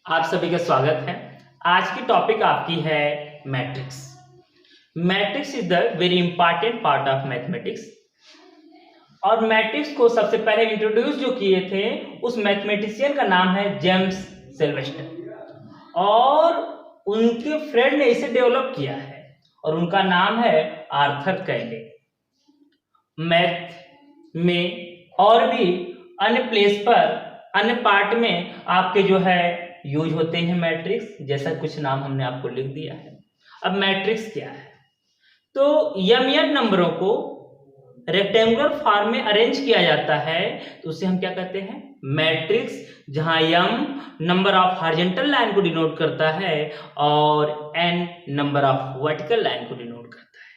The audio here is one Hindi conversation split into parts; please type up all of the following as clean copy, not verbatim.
आप सभी का स्वागत है। आज की टॉपिक आपकी है matrix. Matrix is the very important part of mathematics. और मैट्रिक्स को सबसे पहले इंट्रोड्यूस जो किए थे उस मैथमेटिशियन का नाम है जेम्स सिल्वेस्टर, और उनके फ्रेंड ने इसे डेवलप किया है और उनका नाम है आर्थर कैले। मैथ में और भी अन्य प्लेस पर, अन्य पार्ट में आपके जो है यूज होते हैं मैट्रिक्स, जैसा कुछ नाम हमने आपको लिख दिया है। अब मैट्रिक्स क्या है? तो यम नंबरों को रेक्टेंगुलर फॉर्म में अरेंज किया जाता है तो उसे हम क्या कहते हैं? मैट्रिक्स। जहां m number of horizontal line को डिनोट करता है और n number of vertical line को डिनोट करता है।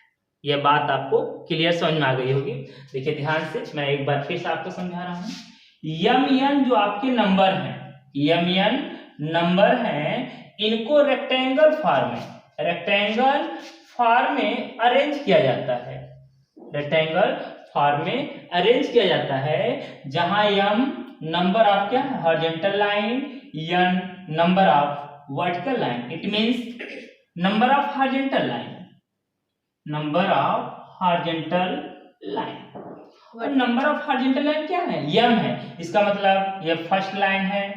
यह बात आपको क्लियर समझ में आ गई होगी। देखिए ध्यान से, मैं एक बार फिर से आपको समझा रहा हूं। यम एन जो आपके नंबर हैं, यम एन नंबर हैं, इनको रेक्टेंगल फॉर्म में अरेंज किया जाता है। रेक्टेंगल फॉर्म में अरेंज किया जाता है जहां यम नंबर ऑफ क्या है? Horizontal line, n number of vertical line. It means number of horizontal line, number of horizontal line. और नंबर ऑफ हॉरिजॉन्टल लाइन क्या है? यम है। इसका मतलब ये फर्स्ट लाइन है,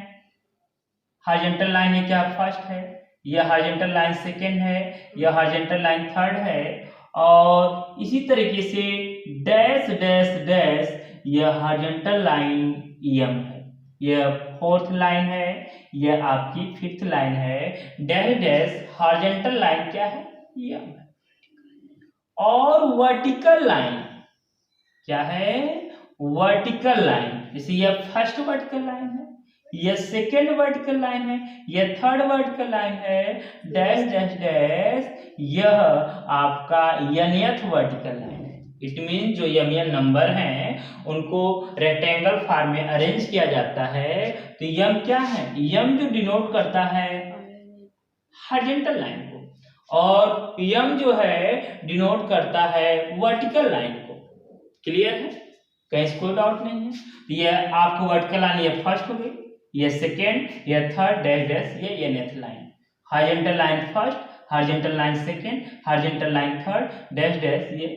हॉरिजॉन्टल लाइन ये क्या फर्स्ट है, यह हॉरिजॉन्टल लाइन सेकंड है, यह हॉरिजॉन्टल लाइन थर्ड है, और इसी तरीके से डैश डैश डैश यह हॉरिजॉन्टल लाइन यम है, यह फोर्थ लाइन है, यह आपकी फिफ्थ लाइन है। डैश डैश हॉरिजॉन्टल लाइन क्या है? यम है। और वर्टिकल लाइन क्या है? Vertical line. जैसे यह फर्स्ट वर्टिकल लाइन है, यह सेकेंड वर्टिकल लाइन है, यह थर्ड वर्टिकल लाइन है, डैश डैश डैश यह आपका nth वर्टिकल लाइन है। इट मीन जो यम नंबर हैं उनको रेक्टेंगल फॉर्म में अरेंज किया जाता है। तो यम क्या है? यम जो डिनोट करता है हॉरिजॉन्टल लाइन को, और यम जो है डिनोट करता है वर्टिकल लाइन को। क्लियर है? कहीं से कोई डाउट नहीं है। ये आपको वर्टिकल लाइन ये फर्स्ट हो गई, ये सेकेंड, ये थर्ड, डैश डैश ये nth line. Horizontal line first, horizontal line second, horizontal line third, dash dash ये।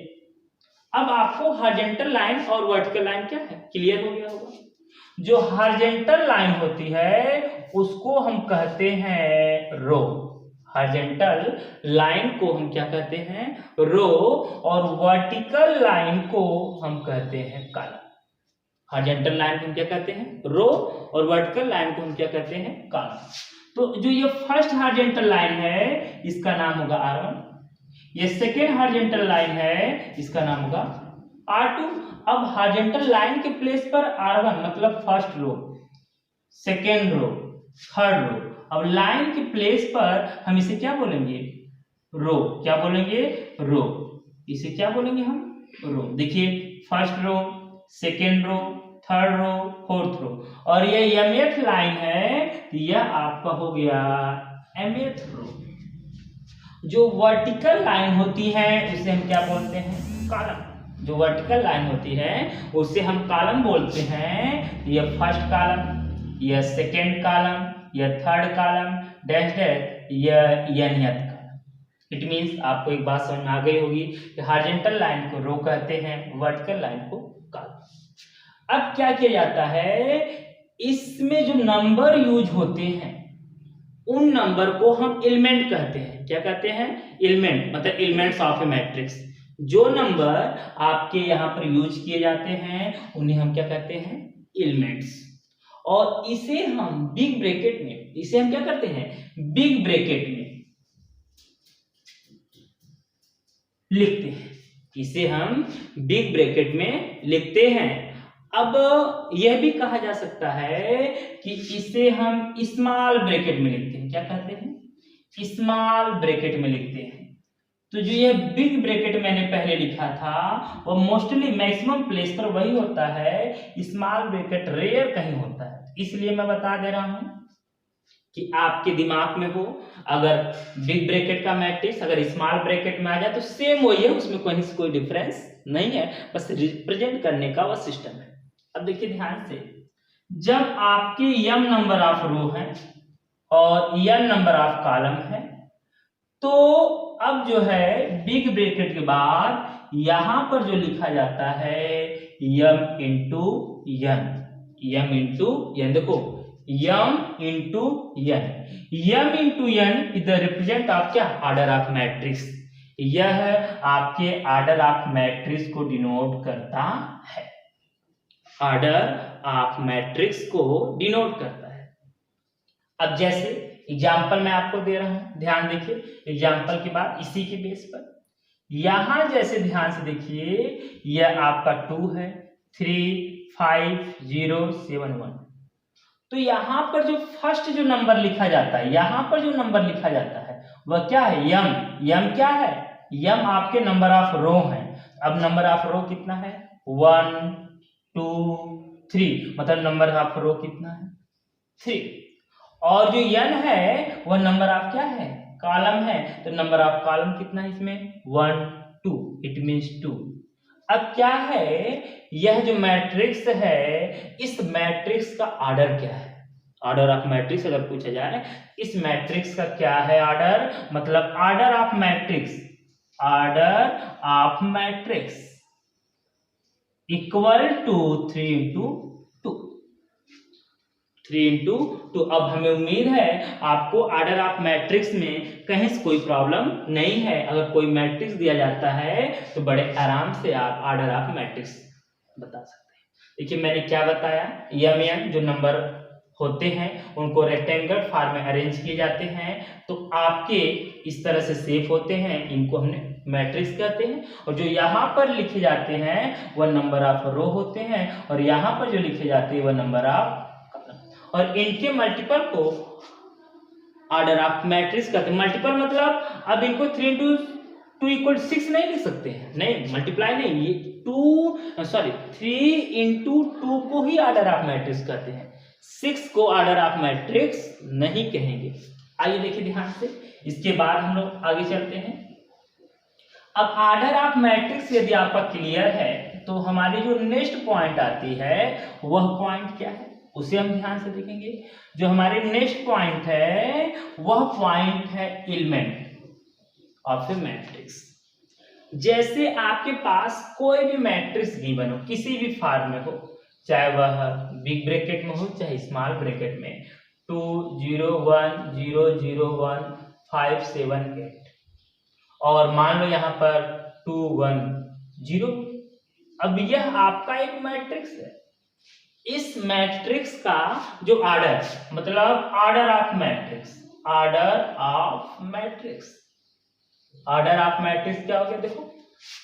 अब आपको हॉरिजॉन्टल लाइन और वर्टिकल लाइन क्या है क्लियर हो गया होगा। जो हॉरिजॉन्टल लाइन होती है उसको हम कहते हैं रो। हॉरिजॉन्टल लाइन को हम क्या कहते हैं? रो। और वर्टिकल लाइन को हम कहते हैं कॉलम। हॉरिजॉन्टल लाइन को हम क्या कहते हैं? रो। और वर्टिकल लाइन को हम क्या कहते हैं? कॉलम। तो जो ये फर्स्ट हॉरिजॉन्टल लाइन है इसका नाम होगा R1, ये सेकेंड हॉरिजॉन्टल लाइन है इसका नाम होगा R2। अब हॉरिजॉन्टल लाइन के प्लेस पर R1 मतलब first row, second row, third row. अब लाइन के प्लेस पर हम इसे क्या बोलेंगे? रो। क्या बोलेंगे? रो। इसे क्या बोलेंगे हम? रो। देखिए first row, second row, third row, fourth row, और ये mth लाइन है तो यह आपका हो गया mth रो। जो वर्टिकल लाइन होती है उसे हम क्या बोलते हैं? कॉलम। जो वर्टिकल लाइन होती है उसे हम कॉलम बोलते हैं। यह फर्स्ट कॉलम, यह सेकेंड कॉलम, यह थर्ड कॉलम, डैश डैश यह nth कॉलम। इट मींस आपको एक बात समझ में आ गई होगी कि हॉरिजॉन्टल लाइन को रो कहते हैं, वर्टिकल लाइन को कॉलम। अब क्या किया जाता है, इसमें जो नंबर यूज होते हैं उन नंबर को हम एलिमेंट कहते हैं। क्या कहते हैं? एलिमेंट, मतलब एलिमेंट्स ऑफ ए मैट्रिक्स। जो नंबर आपके यहां पर यूज किए जाते हैं उन्हें हम क्या कहते हैं? एलिमेंट्स। और इसे हम बिग ब्रैकेट में, इसे हम क्या करते हैं? बिग ब्रैकेट में लिखते हैं। इसे हम बिग ब्रैकेट में लिखते हैं। अब यह भी कहा जा सकता है कि इसे हम स्मॉल ब्रैकेट में लिखते हैं। क्या कहते हैं? स्मॉल ब्रैकेट में लिखते हैं। तो जो ये बिग ब्रैकेट मैंने पहले लिखा था वो मोस्टली मैक्सिमम प्लेस पर वही होता है, स्मॉल ब्रैकेट रेयर कहीं होता है। इसलिए मैं बता दे रहा हूं कि आपके दिमाग में हो, अगर बिग ब्रैकेट का मैट्रिक्स अगर स्मॉल ब्रैकेट में आ जाए तो सेम वही है, उसमें कहीं से कोई डिफरेंस नहीं है, बस रिप्रेजेंट करने का वह सिस्टम है। अब देखिए ध्यान से, जब आपके m नंबर ऑफ रो है और n नंबर ऑफ कॉलम है। तो अब जो है बिग ब्रैकेट के बाद यहां पर जो लिखा जाता है m into n, m into n, देखो m into n, m into n is the represent of क्या, ऑर्डर ऑफ मैट्रिक्स। यह आपके ऑर्डर ऑफ मैट्रिक्स को डिनोट करता है, ऑर्डर ऑफ मैट्रिक्स को डिनोट करता है। अब जैसे एग्जाम्पल मैं आपको दे रहा हूं, ध्यान देखिए एग्जाम्पल के बाद इसी के बेस पर यहां जैसे ध्यान से देखिए, यह आपका 2 है, 3 5 0 7 1। तो यहां पर जो फर्स्ट जो नंबर लिखा जाता है, यहां पर जो नंबर लिखा जाता है वह क्या है, यम क्या है, यम आपके नंबर ऑफ रो है। अब नंबर ऑफ रो कितना है, 1 2 3, मतलब नंबर ऑफ रो कितना है, 3। और जो n है वह नंबर ऑफ क्या है, कॉलम है। तो नंबर ऑफ कॉलम कितना है इसमें, 1 2, इट मींस 2। अब क्या है, यह जो मैट्रिक्स है इस मैट्रिक्स का ऑर्डर क्या है, ऑर्डर ऑफ मैट्रिक्स अगर पूछा जाए इस मैट्रिक्स का क्या है ऑर्डर, मतलब order of matrix, order of matrix equal to 3 into 2, 3 into 2। अब हमें उम्मीद है आपको ऑर्डर ऑफ मैट्रिक्स में कहीं से कोई प्रॉब्लम नहीं है। अगर कोई मैट्रिक्स दिया जाता है तो बड़े आराम से आप ऑर्डर ऑफ मैट्रिक्स बता सकते हैं। देखिए मैंने क्या बताया, m जो नंबर होते हैं उनको रेक्टेंगल फॉर्म में अरेंज किए जाते हैं, तो आपके इस तरह से शेप होते हैं, इनको हमने मैट्रिक्स कहते हैं। और जो यहाँ पर लिखे जाते हैं वह नंबर ऑफ रो होते हैं, और यहाँ पर जो लिखे जाते हैं वह नंबर ऑफ, और इनके मल्टीपल को ऑर्डर ऑफ मैट्रिक्स कहते हैं। मल्टीपल मतलब अब इनको 3 इंटू 2 इक्वल 6 नहीं लिख सकते हैं, नहीं मल्टीप्लाई नहीं, ये 3 इंटू 2 को ही ऑर्डर ऑफ मैट्रिक्स कहते हैं, 6 को ऑर्डर ऑफ मैट्रिक्स नहीं कहेंगे। आइए देखिए ध्यान से, इसके बाद हम लोग आगे चलते हैं। अब ऑर्डर ऑफ मैट्रिक्स यदि आपका क्लियर है तो हमारी जो नेक्स्ट पॉइंट आती है वह पॉइंट क्या है, उसे हम ध्यान से देखेंगे। जो हमारे नेक्स्ट पॉइंट है वह पॉइंट है एलिमेंट ऑफ ए मैट्रिक्स। जैसे आपके पास कोई भी मैट्रिक्स गिवन हो, किसी भी फॉर्म में हो, चाहे वह बिग ब्रैकेट में हो चाहे स्मॉल ब्रैकेट में, 2 0 1 0 0 1 5 7 8, और मान लो यहाँ पर 2 1 0। अब यह आपका एक मैट्रिक्स है। इस मैट्रिक्स का जो ऑर्डर, मतलब order of matrix, order of matrix, order of matrix क्या हो गया, देखो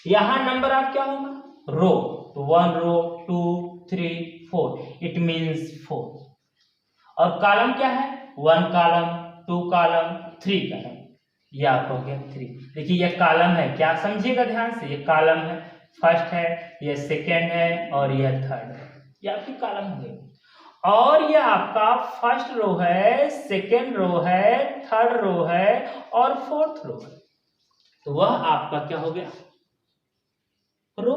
यहां नंबर ऑफ क्या होगा, रो, तो 1 रो 2 3 4, इट मींस 4। और कॉलम क्या है, 1 कॉलम 2 कॉलम 3 कॉलम, ये आपका हो गया 3। देखिए ये कॉलम है, क्या समझिएगा ध्यान से, ये कॉलम है, फर्स्ट है, ये सेकेंड है और यह थर्ड है, ये आपकी कॉलम हो गई। और ये आपका फर्स्ट रो है, सेकेंड रो है, थर्ड रो है और फोर्थ रो है, तो वह आपका क्या हो गया, रो।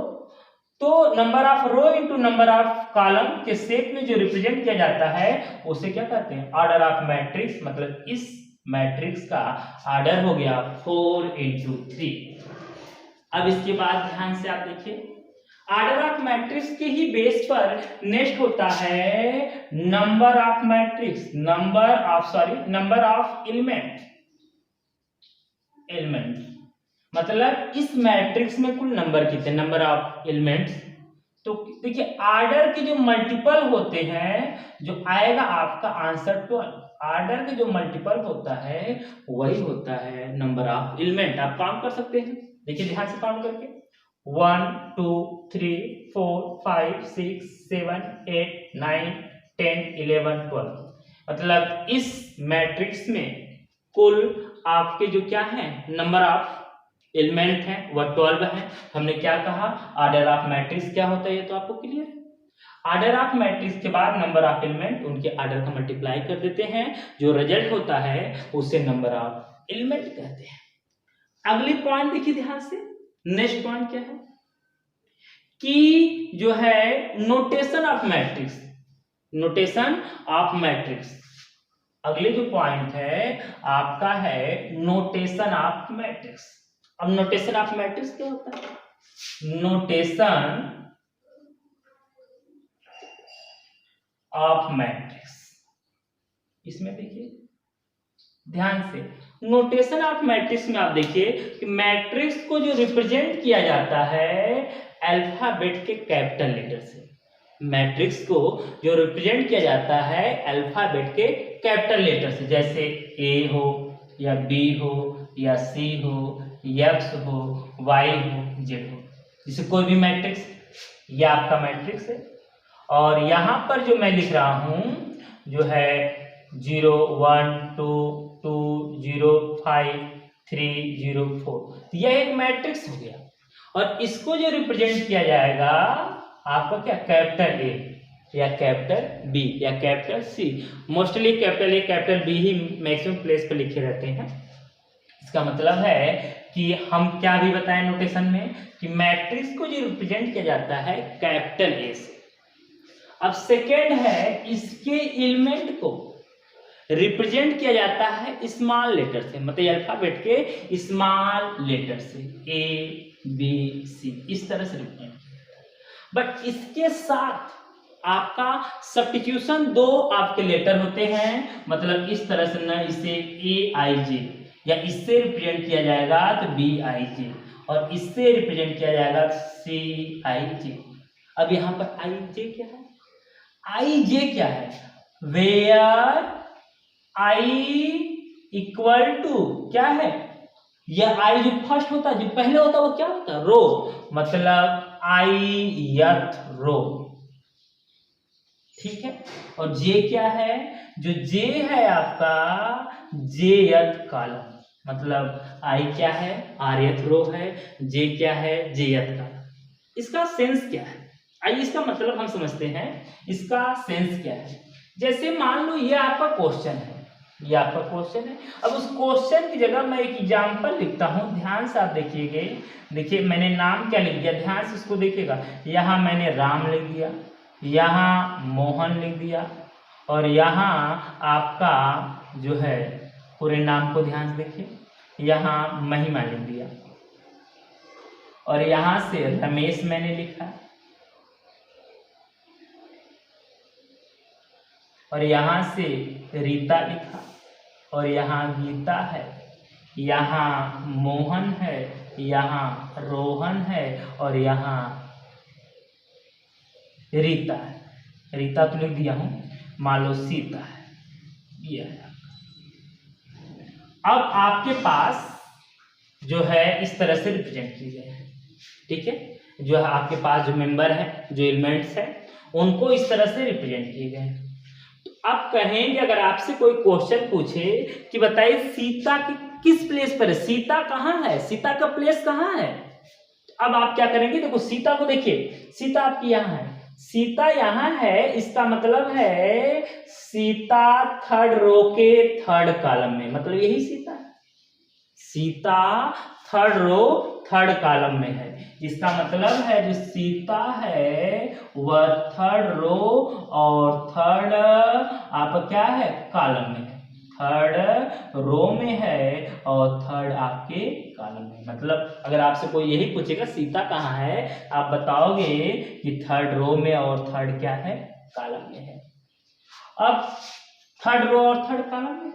तो number of row into number of column के शेप में जो रिप्रेजेंट किया जाता है उसे क्या कहते हैं, ऑर्डर ऑफ मैट्रिक्स। मतलब इस मैट्रिक्स का ऑर्डर हो गया 4 इंटू 3। अब इसके बाद ध्यान से आप देखिए, ऑर्डर ऑफ मैट्रिक्स के ही बेस पर नेक्स्ट होता है number of matrix, number of element. मतलब इस मैट्रिक्स में कुल नंबर कितने, नंबर ऑफ एलिमेंट्स। तो देखिए ऑर्डर के जो मल्टीपल होते हैं, जो आएगा आपका आंसर 12। ऑर्डर के जो मल्टीपल होता है वही होता है नंबर ऑफ एलिमेंट। आप काउंट कर सकते हैं, देखिए ध्यान से काउंट करके, 1 2 3 4 5 6 7 8 9 10 11 12। मतलब इस मैट्रिक्स में कुल आपके जो क्या है नंबर ऑफ एलिमेंट है वह 12 है। हमने क्या कहा, ऑर्डर ऑफ मैट्रिक्स क्या होता है, ये तो आपको क्लियर है। ऑर्डर ऑफ मैट्रिक्स के बाद नंबर ऑफ एलिमेंट, उनके ऑर्डर का मल्टीप्लाई कर देते हैं, जो रिजल्ट होता है उसे नंबर ऑफ एलिमेंट कहते हैं। अगली पॉइंट देखिए ध्यान से, नेक्स्ट पॉइंट क्या है कि जो है notation of matrix, notation of matrix. अगले जो पॉइंट है आपका है नोटेशन ऑफ मैट्रिक्स। अब नोटेशन ऑफ मैट्रिक्स क्या होता है? नोटेशन ऑफ मैट्रिक्स, इसमें देखिए ध्यान से, नोटेशन ऑफ मैट्रिक्स में आप देखिए कि मैट्रिक्स को जो रिप्रेजेंट किया जाता है अल्फाबेट के कैपिटल लेटर से। मैट्रिक्स को जो रिप्रेजेंट किया जाता है अल्फाबेट के कैपिटल लेटर से, जैसे ए हो या बी हो या सी हो, एक्स हो, वाई हो, जेड हो, जैसे कोई भी मैट्रिक्स, ये आपका मैट्रिक्स है। और यहाँ पर जो मैं लिख रहा हूँ जो है 0 1 2 2 0 5 3 0 4, यह एक मैट्रिक्स हो गया। और इसको जो रिप्रेजेंट किया जाएगा आपका क्या, कैपिटल ए या कैपिटल बी या capital C. Mostly capital A capital B ही मैक्सिमम प्लेस पर लिखे रहते हैं। इसका मतलब है कि हम क्या भी बताएं नोटेशन में कि मैट्रिक्स को जो रिप्रेजेंट किया जाता है कैपिटल ए से। अब सेकेंड है, इसके एलिमेंट को रिप्रेजेंट किया जाता है स्मॉल लेटर से, मतलब अल्फाबेट के स्मॉल लेटर से, ए बी सी, इस तरह से रिप्रेजेंट। बट इसके साथ आपका सब्स्टिट्यूशन दो आपके लेटर होते हैं, मतलब इस तरह से ना, इसे ए आई जे या इससे रिप्रेजेंट किया जाएगा तो बी आई जे, और इससे रिप्रेजेंट किया जाएगा सी आई जे। अब यहाँ पर आई जे क्या है? आई जे क्या है? वेयर आई इक्वल टू क्या है? यह आई जो फर्स्ट होता है, जो पहले होता है वो क्या होता है? रो, मतलब आई यथ रो, ठीक है। और जे क्या है? जो जे है आपका जे यथ कॉलम, मतलब आई क्या है? आर यथ रो है, जे क्या है? जे यथ कॉलम। इसका सेंस क्या है? आइए इसका मतलब हम समझते हैं, इसका सेंस क्या है। जैसे मान लो ये आपका क्वेश्चन है, ये आपका क्वेश्चन है। अब उस क्वेश्चन की जगह मैं एक एग्जाम्पल लिखता हूं, ध्यान से आप देखिएगा। देखिए मैंने नाम क्या लिख दिया, ध्यान से इसको देखिएगा। यहाँ मैंने राम लिख दिया, यहाँ मोहन लिख दिया, और यहाँ आपका जो है पूरे नाम को ध्यान से देखिए, यहाँ महिमा लिख दिया, और यहाँ से रमेश मैंने लिखा, और यहाँ से रीता लिखा, और यहाँ गीता है, यहाँ मोहन है, यहाँ रोहन है, और यहाँ रीता है। रीता तो लिख दिया हूं, मान लो सीता है, ये है। अब आपके पास जो है इस तरह से रिप्रेजेंट की गई है, ठीक है। जो है आपके पास जो मेंबर है, जो एलिमेंट्स है, उनको इस तरह से रिप्रेजेंट किए गए हैं। आप कहेंगे अगर आपसे कोई क्वेश्चन पूछे कि बताइए सीता की किस प्लेस पर है, सीता कहाँ है, सीता का प्लेस कहाँ है, अब आप क्या करेंगे? देखो सीता को देखिए, सीता आपकी यहाँ है, सीता यहाँ है, इसका मतलब है सीता थर्ड रो के थर्ड कॉलम में, मतलब यही सीता है। सीता थर्ड रो थर्ड कॉलम में है, इसका मतलब है जो सीता है वह थर्ड रो और थर्ड आप क्या है कॉलम में है, थर्ड रो में है और थर्ड आपके कॉलम में। मतलब अगर आपसे कोई यही पूछेगा सीता कहाँ है, आप बताओगे कि थर्ड रो में और थर्ड क्या है कॉलम में है। अब थर्ड रो और थर्ड कॉलम में,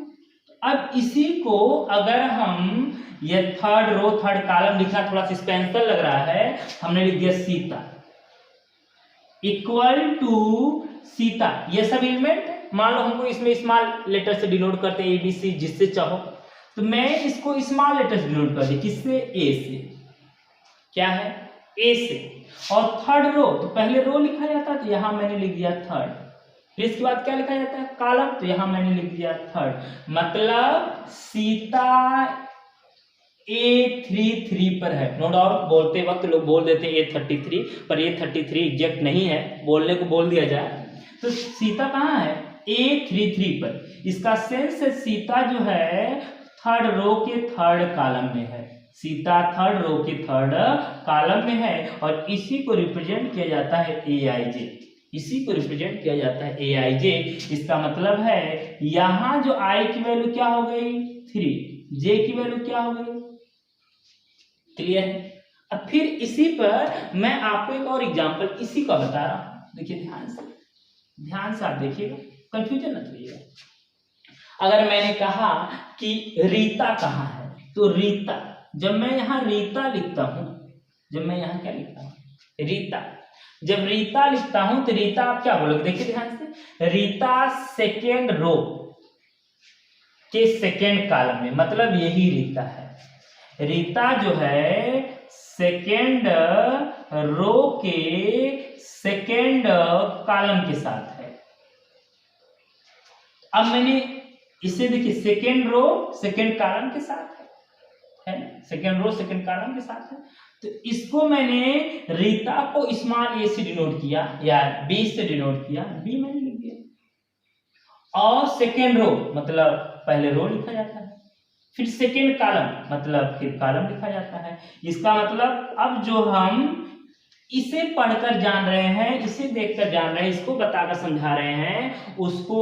अब इसी को अगर हम ये थर्ड रो थर्ड कॉलम लिखना थोड़ा सस्पेंसल लग रहा है, हमने लिख दिया सीता इक्वल टू सीता, ये सब एलिमेंट है। मान लो हमको इसमें स्मॉल लेटर से डिनोट करते हैं ABC, जिससे चाहो तो मैं इसको स्मॉल लेटर से डिनोट कर दी, किससे? A से, क्या है? A से। और थर्ड रो, तो पहले रो लिखा जाता है तो यहां मैंने लिख दिया थर्ड, फिर इसके बाद क्या लिखा जाता है? कॉलम, तो यहां मैंने लिख दिया थर्ड। मतलब सीता A33 पर है। नो डाउट बोलते वक्त लोग बोल देते हैं A33, पर A33 एग्जैक्ट नहीं है, बोलने को बोल दिया जाए तो सीता कहाँ है? A33 पर। इसका सेंस है सीता जो है थर्ड रो के थर्ड कॉलम में है, सीता थर्ड रो के थर्ड कॉलम में है, और इसी को रिप्रेजेंट किया जाता है AIJ। इसी को रिप्रेजेंट किया जाता है ए आई जे। इसका मतलब है यहां जो आई की वैल्यू क्या हो गई 3, जे की वैल्यू क्या हो गई, क्लियर है। अब फिर इसी पर मैं आपको एक और एग्जांपल इसी का बता रहा हूं, देखिए ध्यान से आप देखिएगा, कंफ्यूजन मत होइएगा। अगर मैंने कहा कि रीता कहाँ है, तो रीता, जब मैं यहाँ रीता लिखता हूं, जब मैं यहाँ क्या लिखता हूं रीता, जब रीता लिखता हूं तो रीता आप क्या बोलोगे, देखिए ध्यान से, रीता सेकेंड रो के सेकेंड कॉलम में, मतलब यही रीता है। रीता जो है सेकेंड रो के सेकेंड कॉलम के साथ है। अब मैंने इसे देखिए सेकेंड रो सेकेंड कॉलम के साथ है ना, सेकेंड रो सेकेंड कॉलम के साथ है, तो इसको मैंने रीता को स्मॉल ए से डिनोट किया या बी से डिनोट किया, बी मैंने लिख दिया। और सेकेंड रो मतलब पहले रो लिखा जाता है, फिर सेकेंड कॉलम मतलब फिर कॉलम लिखा जाता है। इसका मतलब अब जो हम इसे पढ़कर जान रहे हैं, इसे देखकर जान रहे हैं, इसको बताकर समझा रहे हैं, उसको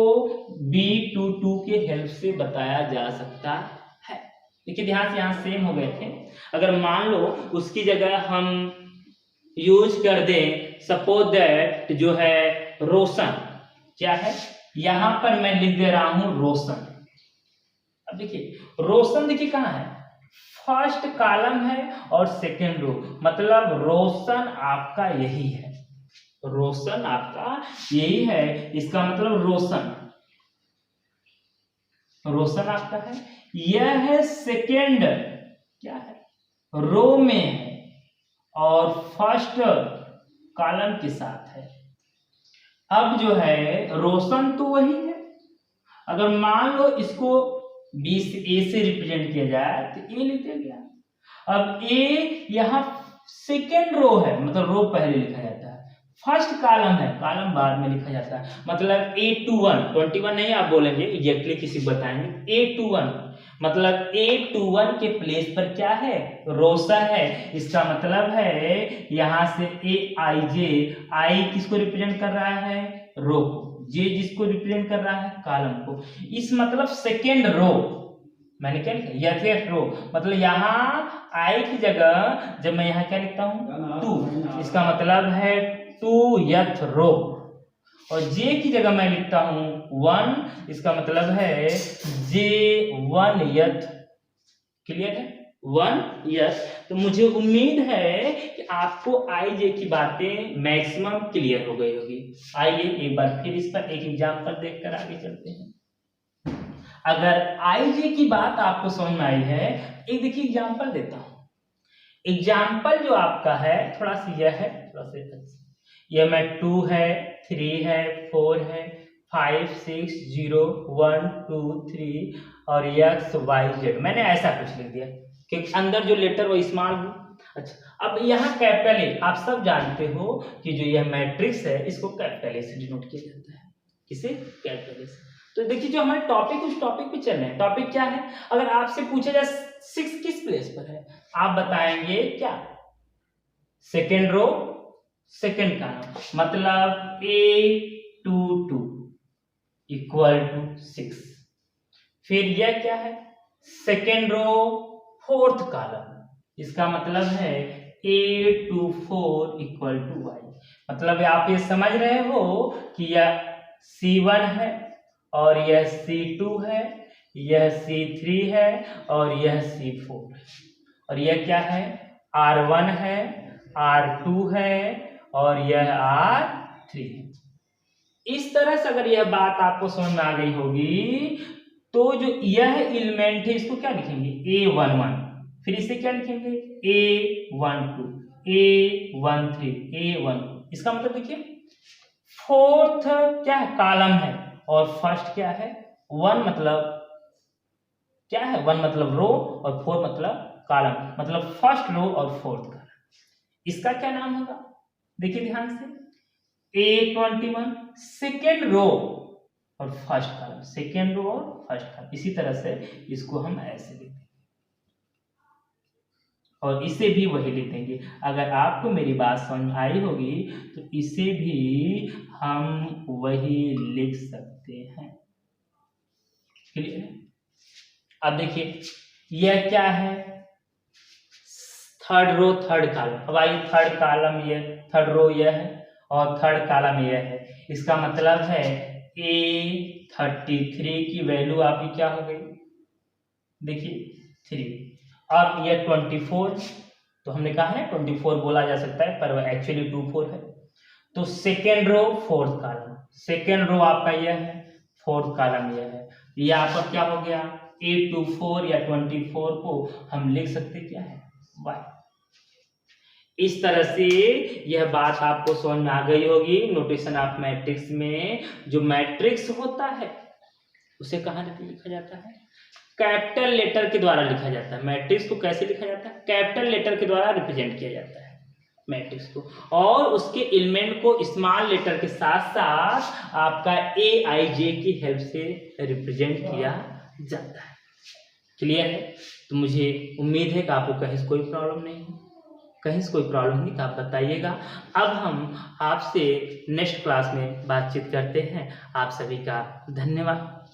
B22 के हेल्प से बताया जा सकता है। देखिए ध्यान से, यहाँ सेम हो गए थे। अगर मान लो उसकी जगह हम यूज कर दें सपोज दैट जो है रोशन, क्या है, यहां पर मैं लिख दे रहा हूं रोशन। अब देखिए रोशन देखिए कहाँ है, फर्स्ट कॉलम है और सेकेंड रो, मतलब रोशन आपका यही है, रोशन आपका यही है। इसका मतलब रोशन आपका है, यह है सेकेंड क्या है रो में है और फर्स्ट कॉलम के साथ है। अब जो है रोशन तो वही है, अगर मान लो इसको बी से ए से रिप्रेजेंट किया जाए तो ए लिखा गया। अब ए यहाँ सेकेंड रो है, मतलब रो पहले लिखा जाता है, फर्स्ट कॉलम है, कॉलम बाद में लिखा जाता है, मतलब A21 21 नहीं आप बोलेंगे, एग्जैक्टली किसी को बताएंगे, A21 मतलब A21 के प्लेस पर क्या है रोशन है। इसका मतलब है यहां से ए आई जे, आई किसको रिप्रेजेंट कर रहा है रो को, जे जिसको रिप्रेजेंट कर रहा है कॉलम को। इस मतलब सेकेंड रो मैंने क्या लिखा यथ रो, मतलब यहाँ आई की जगह जब मैं यहाँ क्या लिखता हूँ 2, इसका मतलब है 2th रो, और जे की जगह मैं लिखता हूँ 1, इसका मतलब है J1th, क्लियर है 1th। तो मुझे उम्मीद है कि आपको आई जे की बातें मैक्सिमम क्लियर हो गई होगी। आइए एक बार फिर इस पर एक एग्जांपल देखकर आगे चलते हैं। अगर आई जे की बात आपको समझ में आई है, एक देखिए एग्जांपल देता हूं। एग्जांपल जो आपका है थोड़ा सा यह है, थोड़ा सा यह में 2 है 3 है 4 है 5 6 0 1 2 3 और XYZ, मैंने ऐसा कुछ लिख दिया क्योंकि अंदर जो लेटर वो स्मॉल हो। अच्छा अब यहाँ कैपिटल ए, आप सब जानते हो कि जो यह मैट्रिक्स है इसको कैपिटल ए से डिनोट किया जाता है, किसे कैपिटल ए से। तो देखिए जो हमारे टॉपिक उस टॉपिक पे चल रहे हैं, टॉपिक क्या है, अगर आपसे पूछा जाए 6 किस प्लेस पर है, आप बताएंगे क्या सेकेंड रो सेकेंड कॉलम, मतलब A22 इक्वल टू 6। फिर यह क्या है सेकेंड रो फोर्थ कॉलम, इसका मतलब है A24 इक्वल टू Y। मतलब आप ये समझ रहे हो कि यह C1 है और यह C2 है, यह C3 है और यह C4 है, और यह क्या है R1 है, R2 है और यह R3 है। इस तरह से अगर यह बात आपको समझ में आ गई होगी तो जो यह एलिमेंट है इसको क्या लिखेंगे A11, फिर इसे क्या लिखेंगे A12 A13 A12। इसका मतलब देखिए फोर्थ क्या है कॉलम है और फर्स्ट क्या है 1, मतलब क्या है 1 मतलब रो और 4 मतलब कॉलम, मतलब फर्स्ट रो और फोर्थ कॉलम। इसका क्या नाम होगा, देखिए ध्यान से, A21 सेकेंड रो और फर्स्ट कॉलम, सेकेंड रो और फर्स्ट कॉलम। इसी तरह से इसको हम ऐसे लिखते हैं। और इसे भी वही लिख देंगे। अगर आपको मेरी बात समझ में आई होगी तो इसे भी हम वही लिख सकते हैं। क्लियर है? अब देखिए यह क्या है, थर्ड रो थर्ड कॉलम। अब आइए थर्ड कॉलम ये, थर्ड रो यह है और थर्ड कॉलम यह है। इसका मतलब है A33 की वैल्यू आपकी क्या हो गई, देखिए 3। अब यह 24, तो हमने कहा है 24 बोला जा सकता है पर वह एक्चुअली 24 है। तो second row fourth column, second row आपका यह है, फोर्थ कॉलम यह है। यह आपका क्या हो गया, A24 या 24 को हम लिख सकते क्या है, y। इस तरह से यह बात आपको समझ में आ गई होगी। नोटेशन ऑफ मैट्रिक्स में जो मैट्रिक्स होता है उसे कहाँ लिखा जाता है, कैपिटल लेटर के द्वारा लिखा जाता है। मैट्रिक्स को कैसे लिखा जाता है, कैपिटल लेटर के द्वारा रिप्रेजेंट किया जाता है मैट्रिक्स को, और उसके एलिमेंट को स्मॉल लेटर के साथ साथ आपका AIJ की हेल्प से रिप्रेजेंट किया जाता है। क्लियर है? तो मुझे उम्मीद है कि आपको कहीं से कोई प्रॉब्लम नहीं है, कहीं से कोई प्रॉब्लम नहीं तो आप बताइएगा। अब हम आपसे नेक्स्ट क्लास में बातचीत करते हैं। आप सभी का धन्यवाद।